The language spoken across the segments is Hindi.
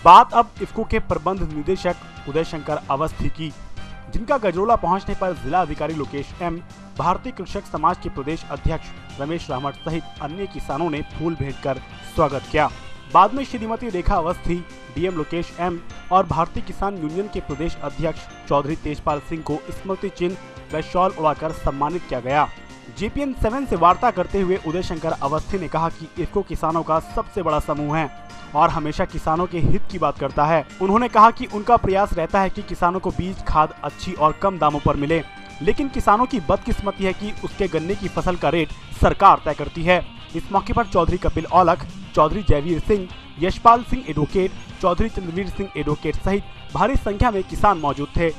बात अब इफ्को के प्रबंध निदेशक उदय शंकर अवस्थी की, जिनका गजरोला पहुंचने पर जिला अधिकारी लोकेश एम, भारतीय कृषक समाज के प्रदेश अध्यक्ष रमेश रामट सहित अन्य किसानों ने फूल भेंट कर स्वागत किया। बाद में श्रीमती रेखा अवस्थी, डीएम लोकेश एम और भारतीय किसान यूनियन के प्रदेश अध्यक्ष चौधरी तेजपाल सिंह को स्मृति चिन्ह व शॉल उड़ाकर सम्मानित किया गया। JPN 7 से वार्ता करते हुए उदय शंकर अवस्थी ने कहा कि इफ्को किसानों का सबसे बड़ा समूह है और हमेशा किसानों के हित की बात करता है। उन्होंने कहा कि उनका प्रयास रहता है कि किसानों को बीज खाद अच्छी और कम दामों पर मिले, लेकिन किसानों की बदकिस्मती है कि उसके गन्ने की फसल का रेट सरकार तय करती है। इस मौके पर चौधरी कपिल औलख, चौधरी जयवीर सिंह, यशपाल सिंह एडवोकेट, चौधरी चंद्रवीर सिंह एडवोकेट सहित भारी संख्या में किसान मौजूद थे।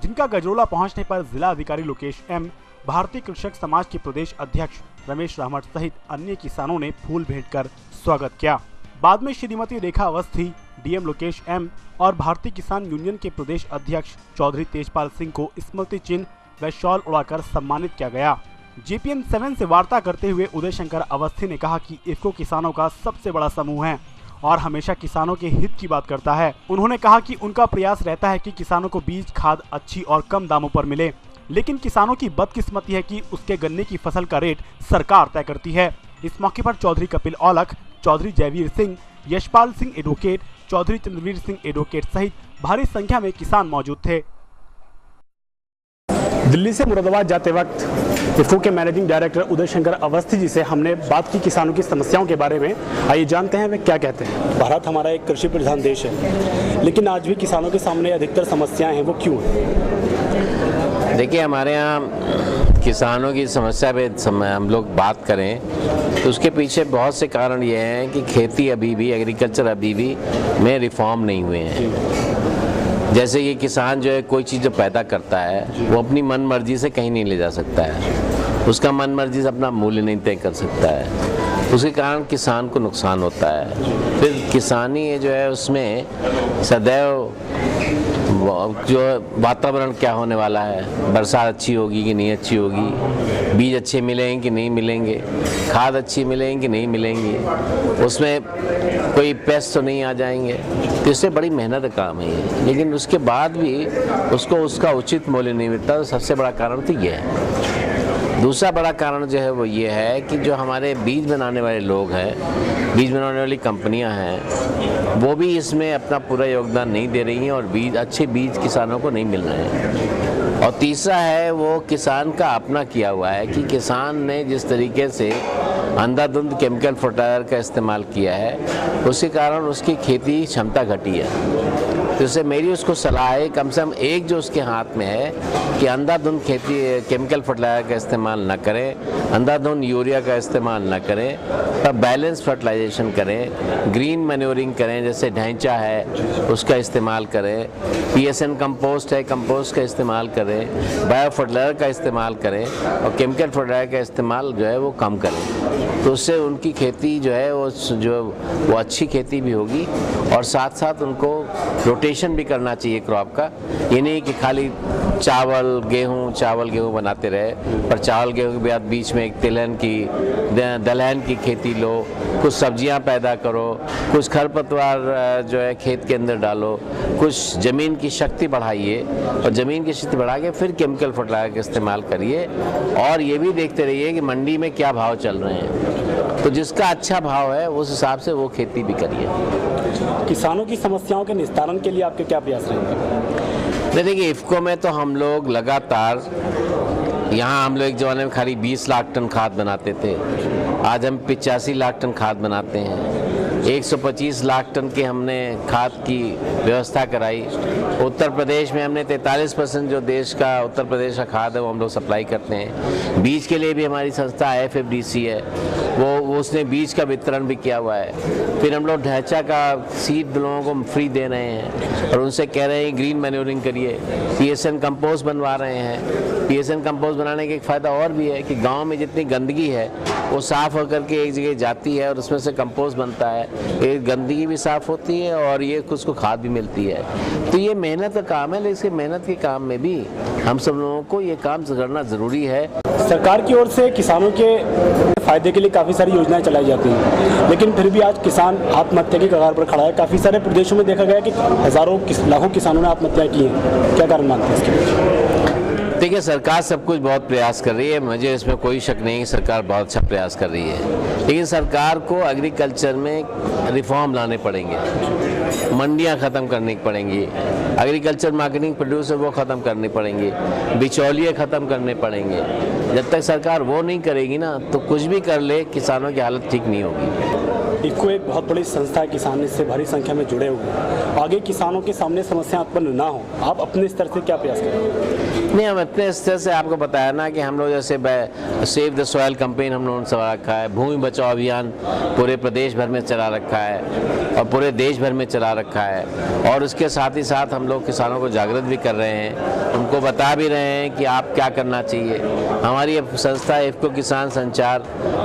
जिनका गजरोला पहुंचने पर जिला अधिकारी लोकेश एम, भारतीय कृषक समाज के प्रदेश अध्यक्ष रमेश रामट सहित अन्य किसानों ने फूल भेंट कर स्वागत किया। बाद में श्रीमती रेखा अवस्थी, डीएम लोकेश एम और भारतीय किसान यूनियन के प्रदेश अध्यक्ष चौधरी तेजपाल सिंह को स्मृति चिन्ह व शॉल उड़ाकर सम्मानित किया गया। JPN 7 से वार्ता करते हुए उदय शंकर अवस्थी ने कहा कि इफ्को किसानों का सबसे बड़ा समूह है और हमेशा किसानों के हित की बात करता है। उन्होंने कहा कि उनका प्रयास रहता है कि किसानों को बीज खाद अच्छी और कम दामों पर मिले, लेकिन किसानों की बदकिस्मती है कि उसके गन्ने की फसल का रेट सरकार तय करती है। इस मौके पर चौधरी कपिल औलख, चौधरी जयवीर सिंह, यशपाल सिंह एडवोकेट, चौधरी चंद्रवीर सिंह एडवोकेट सहित भारी संख्या में किसान मौजूद थे। दिल्ली से मुरादाबाद जाते वक्त इफ्को के मैनेजिंग डायरेक्टर उदय शंकर अवस्थी जी से हमने बात की किसानों की समस्याओं के बारे में। आइए जानते हैं वे क्या कहते हैं। भारत हमारा एक कृषि प्रधान देश है, लेकिन आज भी किसानों के सामने अधिकतर समस्याएं हैं, वो क्यों हैं? देखिए, हमारे यहाँ किसानों की समस्या पे हम लोग बात करें तो उसके पीछे बहुत से कारण ये हैं कि खेती अभी भी, एग्रीकल्चर अभी भी में रिफॉर्म नहीं हुए हैं। जैसे ये किसान जो है कोई चीज़ जो पैदा करता है वो अपनी मन मर्जी से कहीं नहीं ले जा सकता है, उसका मन मर्जी से अपना मूल्य नहीं तय कर सकता है, उसके कारण किसान को नुकसान होता है। फिर किसानी जो है उसमें सदैव जो वातावरण क्या होने वाला है, बरसात अच्छी होगी कि नहीं अच्छी होगी, बीज अच्छे मिलेंगे कि नहीं मिलेंगे, खाद अच्छी मिलेंगी कि नहीं मिलेंगी, उसमें कोई पेस्ट तो नहीं आ जाएंगे। तो इससे बड़ी मेहनत का काम है ये, लेकिन उसके बाद भी उसको उसका उचित मूल्य नहीं मिलता। तो सबसे बड़ा कारण तो ये है। दूसरा बड़ा कारण जो है वो ये है कि जो हमारे बीज बनाने वाले लोग हैं, बीज बनाने वाली कंपनियां हैं, वो भी इसमें अपना पूरा योगदान नहीं दे रही हैं और अच्छे बीज किसानों को नहीं मिल रहे हैं। और तीसरा है वो किसान का अपना किया हुआ है कि किसान ने जिस तरीके से अंधाधुंध केमिकल फर्टिलाइजर का इस्तेमाल किया है, उसके कारण उसकी खेती क्षमता घटी है। तो इससे मेरी उसको सलाह है कम से कम एक जो उसके हाथ में है कि अंधाधुंध खेती केमिकल फर्टिलाइजर का इस्तेमाल न करें, अंधाधुंध यूरिया का इस्तेमाल न करें, पर बैलेंस फर्टिलाइजेशन करें, ग्रीन मैन्योरिंग करें, जैसे ढैंचा है उसका इस्तेमाल करें, PSN कंपोस्ट है, कंपोस्ट का इस्तेमाल करें, बायो फर्टिलाइजर का इस्तेमाल करें और केमिकल फर्टिलाइजर का इस्तेमाल जो है वो कम करें। तो उससे उनकी खेती जो है वो अच्छी खेती भी होगी और साथ साथ उनको रोटेशन भी करना चाहिए क्रॉप का। ये नहीं कि खाली चावल गेहूँ बनाते रहे, पर चावल गेहूँ के बाद बीच में एक दलहन की खेती लो, कुछ सब्जियां पैदा करो, कुछ खरपतवार जो है खेत के अंदर डालो, कुछ ज़मीन की शक्ति बढ़ाइए और ज़मीन की शक्ति बढ़ा के फिर केमिकल फर्टिलाइजर का इस्तेमाल करिए। और ये भी देखते रहिए कि मंडी में क्या भाव चल रहे हैं, तो जिसका अच्छा भाव है उस हिसाब से वो खेती भी करिए। किसानों की समस्याओं के निस्तारण के लिए आपके क्या प्रयास रहेंगे? देखिए, इफ़को में तो हम लोग लगातार, यहाँ हम लोग एक ज़माने में खाली 20 लाख टन खाद बनाते थे, आज हम 85 लाख टन खाद बनाते हैं। 125 लाख टन की हमने खाद की व्यवस्था कराई। उत्तर प्रदेश में हमने 43% जो देश का उत्तर प्रदेश का खाद है वो हम लोग सप्लाई करते हैं। बीज के लिए भी हमारी संस्था IFFDC है, वो उसने बीज का वितरण भी किया हुआ है। फिर हम लोग ढैंचा का सीड लोगों को फ्री दे रहे हैं और उनसे कह रहे हैं ग्रीन मैन्योरिंग करिए। PSN कंपोस्ट बनवा रहे हैं। PSN कंपोस्ट बनाने का एक फ़ायदा और भी है कि गांव में जितनी गंदगी है वो साफ़ होकर के एक जगह जाती है और उसमें से कंपोस्ट बनता है। ये गंदगी भी साफ़ होती है और ये उसको खाद भी मिलती है। तो ये मेहनत का काम है, लेकिन मेहनत के काम में भी हम सब लोगों को ये काम करना ज़रूरी है। सरकार की ओर से किसानों के फायदे के लिए काफ़ी सारी योजनाएं चलाई जाती हैं, लेकिन फिर भी आज किसान आत्महत्या की कगार पर खड़ा है। काफ़ी सारे प्रदेशों में देखा गया कि लाखों किसानों ने आत्महत्या की है। क्या कारण मानते हैं इसके पीछे? देखिए, सरकार सब कुछ बहुत प्रयास कर रही है, मुझे इसमें कोई शक नहीं कि सरकार बहुत अच्छा प्रयास कर रही है, लेकिन सरकार को एग्रीकल्चर में रिफॉर्म लाने पड़ेंगे, मंडियां ख़त्म करनी पड़ेंगी, एग्रीकल्चर मार्केटिंग प्रोड्यूसर वो ख़त्म करने पड़ेंगे, बिचौलिए ख़त्म करने पड़ेंगे। जब तक सरकार वो नहीं करेगी ना, तो कुछ भी कर ले किसानों की हालत ठीक नहीं होगी। इफ़को एक बहुत बड़ी संस्था है, किसान इससे भारी संख्या में जुड़े हुए हैं। आगे किसानों के सामने समस्या उत्पन्न ना हो, आप अपने स्तर से क्या प्रयास करें? नहीं, हम अपने स्तर से आपको बताया ना कि हम लोग जैसे सेव द सॉइल कैंपेन हम लोगों ने चला रखा है, भूमि बचाओ अभियान पूरे प्रदेश भर में चला रखा है और पूरे देश भर में चला रखा है। और उसके साथ ही साथ हम लोग किसानों को जागृत भी कर रहे हैं, उनको बता भी रहे हैं कि आप क्या करना चाहिए। हमारी संस्था इफ़को किसान संचार,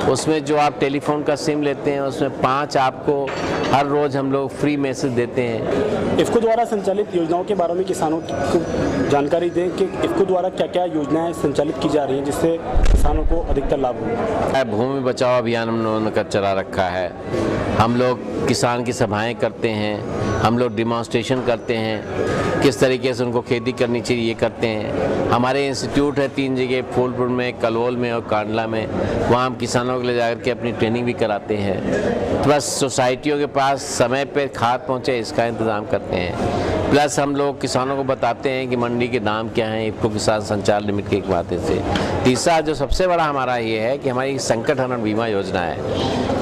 उसमें जो आप टेलीफोन का सिम लेते हैं उसमें 5 आपको हर रोज़ हम लोग फ्री मैसेज देते हैं। इफ़को द्वारा संचालित योजनाओं के बारे में किसानों को जानकारी दें कि इफ़को द्वारा क्या क्या योजनाएं संचालित की जा रही हैं जिससे किसानों को अधिकतर लाभ हो। भूमि बचाओ अभियान हम लोगों ने चला रखा है। हम लोग किसान की सभाएं करते हैं, हम लोग डिमॉन्स्ट्रेशन करते हैं, किस तरीके से उनको खेती करनी चाहिए ये करते हैं। हमारे इंस्टीट्यूट है 3 जगह, फूलपुर में, कलोल में और कांडला में, वहाँ हम किसानों के लिए जाकर के अपनी ट्रेनिंग भी कराते हैं। प्लस सोसाइटियों के पास समय पे खाद पहुँचे इसका इंतज़ाम करते हैं। प्लस हम लोग किसानों को बताते हैं कि मंडी के दाम क्या हैं इफ़को किसान संचार लिमिटेड के माध्यम से। तीसरा जो सबसे बड़ा हमारा ये है कि हमारी संकट हरण बीमा योजना है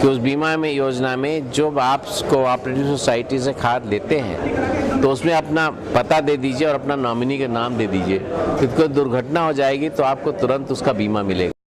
कि उस बीमा में योजना में जो आप कोऑपरेटिव सोसाइटी से खाद लेते हैं तो उसमें अपना पता दे दीजिए और अपना नॉमिनी का नाम दे दीजिए। फिर कोई दुर्घटना हो जाएगी तो आपको तुरंत उसका बीमा मिलेगा।